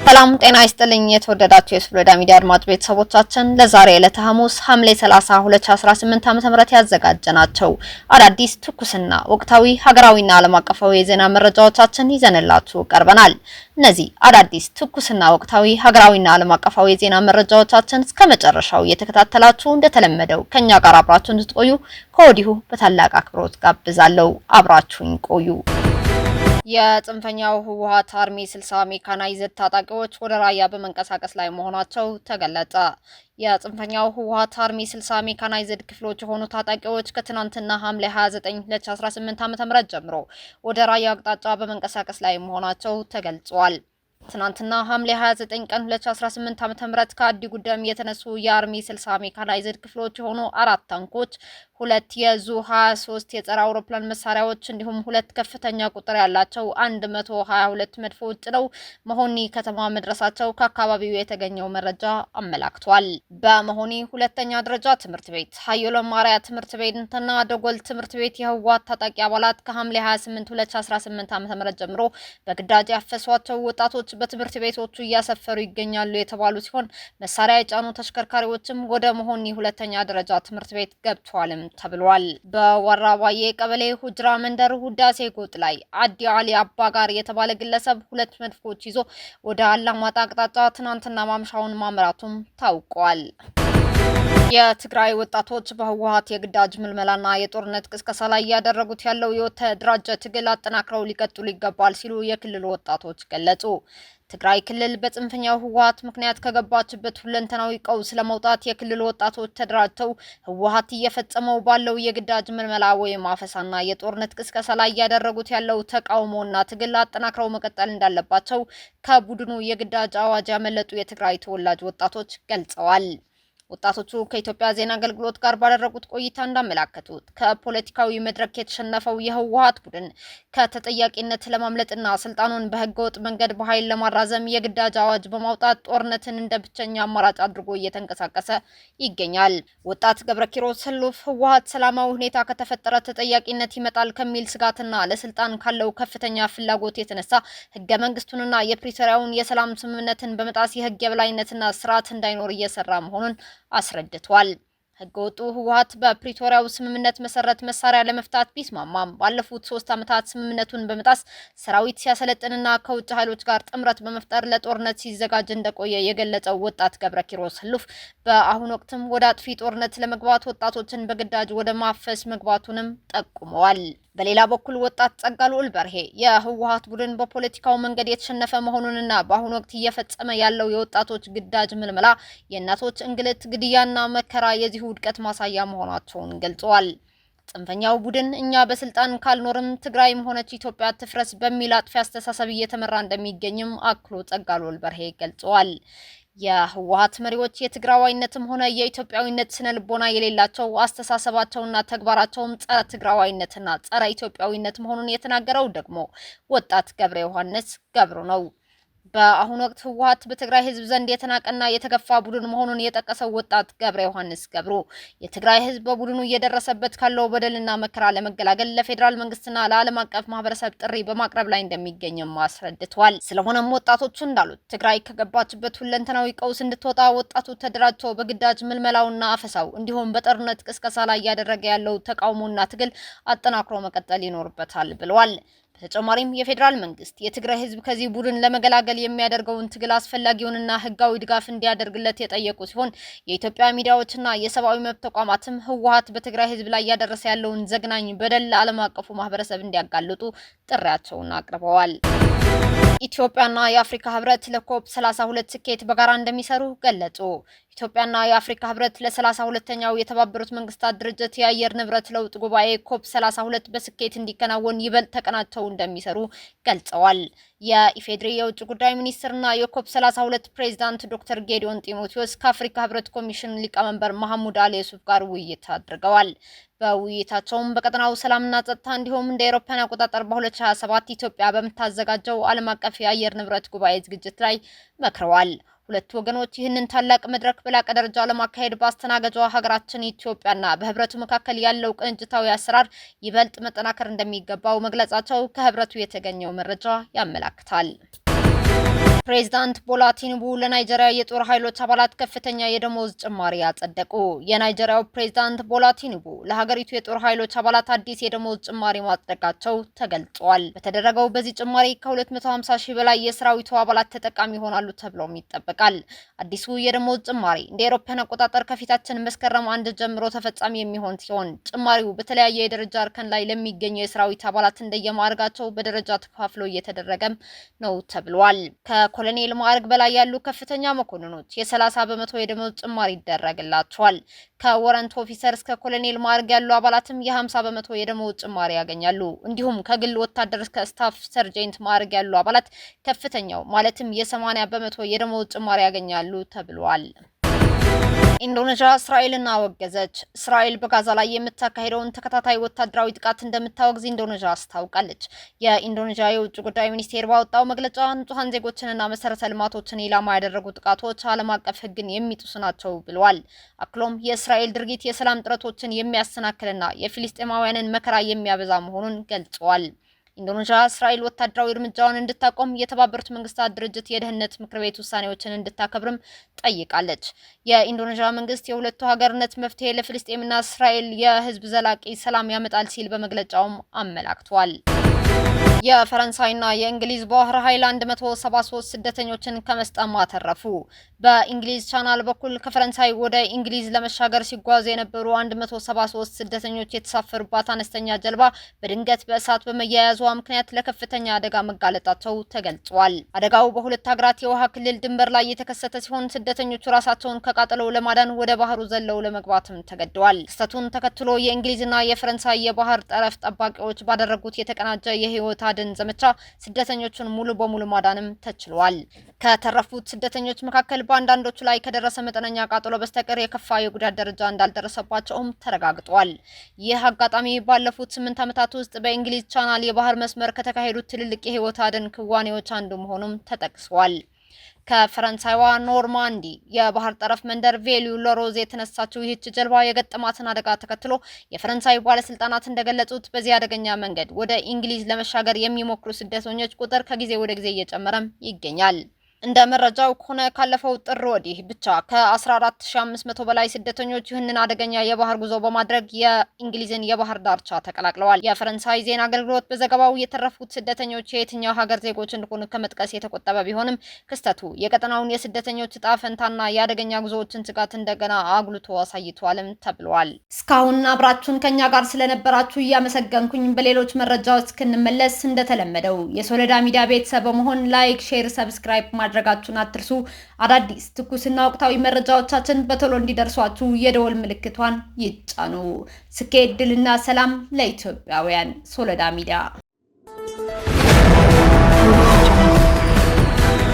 ሰላም ጤና ይስጥልኝ የተወደዳችሁ የሶሎዳ ሚዲያ አድማጭ ቤተሰቦቻችን ለዛሬ ዕለተ ሐሙስ ሐምሌ 30 2018 ዓ.ም ያዘጋጀናቸው አዳዲስ ትኩስና ወቅታዊ ሀገራዊና ዓለም አቀፋዊ የዜና መረጃዎቻችን ይዘንላችሁ ቀርበናል። እነዚህ አዳዲስ ትኩስና ወቅታዊ ሀገራዊና ዓለም አቀፋዊ የዜና መረጃዎቻችን እስከመጨረሻው እየተከታተላችሁ እንደተለመደው ከኛ ጋር አብራችሁ እንድትቆዩ ከወዲሁ በታላቅ አክብሮት ጋብዛለሁ። አብራችሁኝ ቆዩ። የጽንፈኛው ህወሓት አርሚ 60 ሜካናይዝድ ታጣቂዎች ወደ ራያ በመንቀሳቀስ ላይ መሆናቸው ተገለጸ። የጽንፈኛው ህወሓት አርሚ 60 ሜካናይዝድ ክፍሎች የሆኑ ታጣቂዎች ከትናንትና ሐምሌ 29 2018 ዓ.ም ጀምሮ ወደ ራያ አቅጣጫ በመንቀሳቀስ ላይ መሆናቸው ተገልጿል። ትናንትና ሐምሌ 29 ቀን 2018 ዓ.ም ከአዲ ጉዳም የተነሱ የአርሚ 60 ሜካናይዝድ ክፍሎች የሆኑ 4 ታንኮች፣ 2 የዙ 23 የጸረ አውሮፕላን መሳሪያዎች እንዲሁም 2 ከፍተኛ ቁጥር ያላቸው 122 መድፎች ጭነው መሆኒ ከተማ መድረሳቸው ከአካባቢው የተገኘው መረጃ አመላክቷል። በመሆኒ ሁለተኛ ደረጃ ትምህርት ቤት፣ ሀየሎም ማርያ ትምህርት ቤትና ደጎል ትምህርት ቤት የህወሓት ታጣቂ አባላት ከሐምሌ 28 2018 ዓ.ም ጀምሮ በግዳጅ ያፈሷቸው ወጣቶች በትምህርት ቤቶቹ እያሰፈሩ ይገኛሉ የተባሉ ሲሆን መሳሪያ የጫኑ ተሽከርካሪዎችም ወደ መሆኒ ሁለተኛ ደረጃ ትምህርት ቤት ገብተዋልም ተብሏል። በወራባዬ ቀበሌ ሁጅራ መንደር ውዳሴ ጎጥ ላይ አዲ አሊ አባጋር የተባለ ግለሰብ 2 መድፎች ይዞ ወደ አላማጣ አቅጣጫ ትናንትና ማምሻውን ማምራቱም ታውቋል። የትግራይ ወጣቶች በህወሓት የግዳጅ ምልመላና የጦርነት ቅስቀሳ ላይ ያደረጉት ያለው የተደራጀ ትግል አጠናክረው ሊቀጥሉ ይገባል ሲሉ የክልሉ ወጣቶች ገለጹ። ትግራይ ክልል በጽንፈኛው ህወሓት ምክንያት ከገባችበት ሁለንተናዊ ቀውስ ለመውጣት የክልሉ ወጣቶች ተደራጅተው ህወሓት እየፈጸመው ባለው የግዳጅ ምልመላ ወይም አፈሳና የጦርነት ቅስቀሳ ላይ ያደረጉት ያለው ተቃውሞና ትግል አጠናክረው መቀጠል እንዳለባቸው ከቡድኑ የግዳጅ አዋጅ ያመለጡ የትግራይ ተወላጅ ወጣቶች ገልጸዋል። ወጣቶቹ ከኢትዮጵያ ዜና አገልግሎት ጋር ባደረጉት ቆይታ እንዳመላከቱት ከፖለቲካዊ መድረክ የተሸነፈው የህወሓት ቡድን ከተጠያቂነት ለማምለጥና ስልጣኑን በህገወጥ መንገድ በኃይል ለማራዘም የግዳጅ አዋጅ በማውጣት ጦርነትን እንደ ብቸኛ አማራጭ አድርጎ እየተንቀሳቀሰ ይገኛል። ወጣት ገብረኪሮስ ህሉፍ ህወሓት ሰላማዊ ሁኔታ ከተፈጠረ ተጠያቂነት ይመጣል ከሚል ስጋትና ለስልጣን ካለው ከፍተኛ ፍላጎት የተነሳ ህገ መንግስቱንና የፕሪቶሪያውን የሰላም ስምምነትን በመጣስ የህግ የበላይነትና ስርዓት እንዳይኖር እየሰራ መሆኑን አስረድቷል። ህገወጡ ህወሓት በፕሪቶሪያው ስምምነት መሰረት መሳሪያ ለመፍታት ቢስማማም ባለፉት 3 ዓመታት ስምምነቱን በመጣስ ሰራዊት ሲያሰለጥንና ከውጭ ኃይሎች ጋር ጥምረት በመፍጠር ለጦርነት ሲዘጋጅ እንደቆየ የገለጸው ወጣት ገብረኪሮስ ህሉፍ በአሁኑ ወቅትም ወደ አጥፊ ጦርነት ለመግባት ወጣቶችን በግዳጅ ወደ ማፈስ መግባቱንም ጠቁመዋል። በሌላ በኩል ወጣት ጸጋልዑል በርሄ የህወሓት ቡድን በፖለቲካው መንገድ የተሸነፈ መሆኑንና በአሁኑ ወቅት እየፈጸመ ያለው የወጣቶች ግዳጅ ምልመላ፣ የእናቶች እንግልት፣ ግድያና መከራ የዚሁ ውድቀት ማሳያ መሆናቸውን ገልጸዋል። ጽንፈኛው ቡድን እኛ በስልጣን ካልኖርም ትግራይም ሆነች ኢትዮጵያ ትፍረስ በሚል አጥፊ አስተሳሰብ እየተመራ እንደሚገኝም አክሎ ጸጋልዑል በርሄ ገልጸዋል። የህወሓት መሪዎች የትግራዋይነትም ሆነ የኢትዮጵያዊነት ስነ ልቦና የሌላቸው አስተሳሰባቸውና ተግባራቸውም ጸረ ትግራዋይነትና ጸረ ኢትዮጵያዊነት መሆኑን የተናገረው ደግሞ ወጣት ገብረ ዮሐንስ ገብሩ ነው። በአሁኑ ወቅት ህወሓት በትግራይ ህዝብ ዘንድ የተናቀና የተገፋ ቡድን መሆኑን የጠቀሰው ወጣት ገብረ ዮሐንስ ገብሩ የትግራይ ህዝብ በቡድኑ እየደረሰበት ካለው በደልና መከራ ለመገላገል ለፌዴራል መንግስትና ለዓለም አቀፍ ማህበረሰብ ጥሪ በማቅረብ ላይ እንደሚገኝም አስረድቷል። ስለሆነም ወጣቶቹ እንዳሉት ትግራይ ከገባችበት ሁለንተናዊ ቀውስ እንድትወጣ ወጣቱ ተደራጅቶ በግዳጅ ምልመላውና አፈሳው እንዲሁም በጦርነት ቅስቀሳ ላይ እያደረገ ያለው ተቃውሞና ትግል አጠናክሮ መቀጠል ይኖርበታል ብለዋል። በተጨማሪም የፌዴራል መንግስት የትግራይ ህዝብ ከዚህ ቡድን ለመገላገል የሚያደርገውን ትግል አስፈላጊውንና ህጋዊ ድጋፍ እንዲያደርግለት የጠየቁ ሲሆን የኢትዮጵያ ሚዲያዎችና የሰብአዊ መብት ተቋማትም ህወሓት በትግራይ ህዝብ ላይ እያደረሰ ያለውን ዘግናኝ በደል ለዓለም አቀፉ ማህበረሰብ እንዲያጋልጡ ጥሪያቸውን አቅርበዋል። ኢትዮጵያና የአፍሪካ ህብረት ለኮፕ 32 ስኬት በጋራ እንደሚሰሩ ገለጹ። ኢትዮጵያና የአፍሪካ ህብረት ለ32ኛው የተባበሩት መንግስታት ድርጅት የአየር ንብረት ለውጥ ጉባኤ ኮፕ 32 በስኬት እንዲከናወን ይበልጥ ተቀናጅተው እንደሚሰሩ ገልጸዋል። የኢፌድሪ የውጭ ጉዳይ ሚኒስትርና የኮፕ 32 ፕሬዝዳንት ዶክተር ጌዲዮን ጢሞቴዎስ ከአፍሪካ ህብረት ኮሚሽን ሊቀመንበር መሐሙድ አሊ ዩሱፍ ጋር ውይይት አድርገዋል። በውይይታቸውም በቀጠናው ሰላምና ጸጥታ እንዲሁም እንደ አውሮፓውያን አቆጣጠር በ2027 ኢትዮጵያ በምታዘጋጀው ዓለም አቀፍ የአየር ንብረት ጉባኤ ዝግጅት ላይ መክረዋል። ሁለቱ ወገኖች ይህንን ታላቅ መድረክ በላቀ ደረጃ ለማካሄድ በአስተናጋጇ ሀገራችን ኢትዮጵያና በህብረቱ መካከል ያለው ቅንጅታዊ አሰራር ይበልጥ መጠናከር እንደሚገባው መግለጻቸው ከህብረቱ የተገኘው መረጃ ያመለክታል። ፕሬዝዳንት ቦላ ቲኑቡ ለናይጄሪያ የጦር ኃይሎች አባላት ከፍተኛ የደሞዝ ጭማሪ ያጸደቁ። የናይጄሪያው ፕሬዝዳንት ቦላ ቲኑቡ ለሀገሪቱ የጦር ኃይሎች አባላት አዲስ የደሞዝ ጭማሪ ማጽደቃቸው ተገልጿል። በተደረገው በዚህ ጭማሪ ከ250 ሺህ በላይ የሰራዊቱ አባላት ተጠቃሚ ይሆናሉ ተብሎም ይጠበቃል። አዲሱ የደሞዝ ጭማሪ እንደ አውሮፓውያን አቆጣጠር ከፊታችን መስከረም 1 ጀምሮ ተፈጻሚ የሚሆን ሲሆን ጭማሪው በተለያየ የደረጃ እርከን ላይ ለሚገኙ የሰራዊት አባላት እንደየማዕረጋቸው በደረጃ ተከፋፍሎ እየተደረገም ነው ተብሏል። ኮሎኔል ማዕረግ በላይ ያሉ ከፍተኛ መኮንኖች የ30 በመቶ የደሞዝ ጭማሪ ይደረግላቸዋል። ከወረንት ኦፊሰር እስከ ኮሎኔል ማዕረግ ያሉ አባላትም የ50 በመቶ የደሞዝ ጭማሪ ያገኛሉ። እንዲሁም ከግል ወታደር እስከ ስታፍ ሰርጀንት ማዕረግ ያሉ አባላት ከፍተኛው ማለትም የ80 በመቶ የደሞዝ ጭማሪ ያገኛሉ ተብሏል። ኢንዶኔዥያ እስራኤልን አወገዘች። እስራኤል በጋዛ ላይ የምታካሄደውን ተከታታይ ወታደራዊ ጥቃት እንደምታወግዝ ኢንዶኔዥያ አስታውቃለች። የኢንዶኔዥያ የውጭ ጉዳይ ሚኒስቴር ባወጣው መግለጫ ንጹሃን ዜጎችንና መሰረተ ልማቶችን ኢላማ ያደረጉ ጥቃቶች ዓለም አቀፍ ሕግን የሚጥሱ ናቸው ብለዋል። አክሎም የእስራኤል ድርጊት የሰላም ጥረቶችን የሚያሰናክልና የፊሊስጤማውያንን መከራ የሚያበዛ መሆኑን ገልጸዋል። ኢንዶኔዥያ እስራኤል ወታደራዊ እርምጃውን እንድታቆም የተባበሩት መንግስታት ድርጅት የደህንነት ምክር ቤት ውሳኔዎችን እንድታከብርም ጠይቃለች። የኢንዶኔዥያ መንግስት የሁለቱ ሀገርነት መፍትሄ ለፍልስጤምና እስራኤል የህዝብ ዘላቂ ሰላም ያመጣል ሲል በመግለጫውም አመላክቷል። የፈረንሳይና የእንግሊዝ ባህር ኃይል 173 ስደተኞችን ከመስጠም አተረፉ። በእንግሊዝ ቻናል በኩል ከፈረንሳይ ወደ እንግሊዝ ለመሻገር ሲጓዙ የነበሩ 173 ስደተኞች የተሳፈሩባት አነስተኛ ጀልባ በድንገት በእሳት በመያያዟ ምክንያት ለከፍተኛ አደጋ መጋለጣቸው ተገልጿል። አደጋው በሁለት ሀገራት የውሃ ክልል ድንበር ላይ የተከሰተ ሲሆን ስደተኞቹ ራሳቸውን ከቃጠለው ለማዳን ወደ ባህሩ ዘለው ለመግባትም ተገደዋል። ክስተቱን ተከትሎ የእንግሊዝና የፈረንሳይ የባህር ጠረፍ ጠባቂዎች ባደረጉት የተቀናጀ የህይወት አድን ዘመቻ ስደተኞቹን ሙሉ በሙሉ ማዳንም ተችሏል። ከተረፉት ስደተኞች መካከል በአንዳንዶቹ ላይ ከደረሰ መጠነኛ ቃጠሎ በስተቀር የከፋ የጉዳት ደረጃ እንዳልደረሰባቸውም ተረጋግጧል። ይህ አጋጣሚ ባለፉት 8 ዓመታት ውስጥ በእንግሊዝ ቻናል የባህር መስመር ከተካሄዱት ትልልቅ የህይወት አድን ክዋኔዎች አንዱ መሆኑም ተጠቅሷል። ከፈረንሳይዋ ኖርማንዲ የባህር ጠረፍ መንደር ቬሉ ሎሮዝ የተነሳችው ይህች ጀልባ የገጠማትን አደጋ ተከትሎ የፈረንሳይ ባለስልጣናት እንደገለጹት በዚህ አደገኛ መንገድ ወደ እንግሊዝ ለመሻገር የሚሞክሩ ስደተኞች ቁጥር ከጊዜ ወደ ጊዜ እየጨመረም ይገኛል። እንደ መረጃው ከሆነ ካለፈው ጥር ወዲህ ብቻ ከ14500 በላይ ስደተኞች ይህንን አደገኛ የባህር ጉዞ በማድረግ የእንግሊዝን የባህር ዳርቻ ተቀላቅለዋል። የፈረንሳይ ዜና አገልግሎት በዘገባው የተረፉት ስደተኞች የየትኛው ሀገር ዜጎች እንደሆኑ ከመጥቀስ የተቆጠበ ቢሆንም ክስተቱ የቀጠናውን የስደተኞች ዕጣ ፈንታና የአደገኛ ጉዞዎችን ስጋት እንደገና አጉልቶ አሳይቷልም ተብሏል። እስካሁን አብራችሁን ከኛ ጋር ስለነበራችሁ እያመሰገንኩኝ በሌሎች መረጃዎች እስክንመለስ እንደተለመደው የሶለዳ ሚዲያ ቤተሰብ በመሆን ላይክ፣ ሼር፣ ሰብስክራይብ ማድረጋችሁን አትርሱ። አዳዲስ ትኩስና ወቅታዊ መረጃዎቻችን በቶሎ እንዲደርሷችሁ የደወል ምልክቷን ይጫኑ። ስኬት፣ ድልና ሰላም ለኢትዮጵያውያን። ሶለዳ ሚዲያ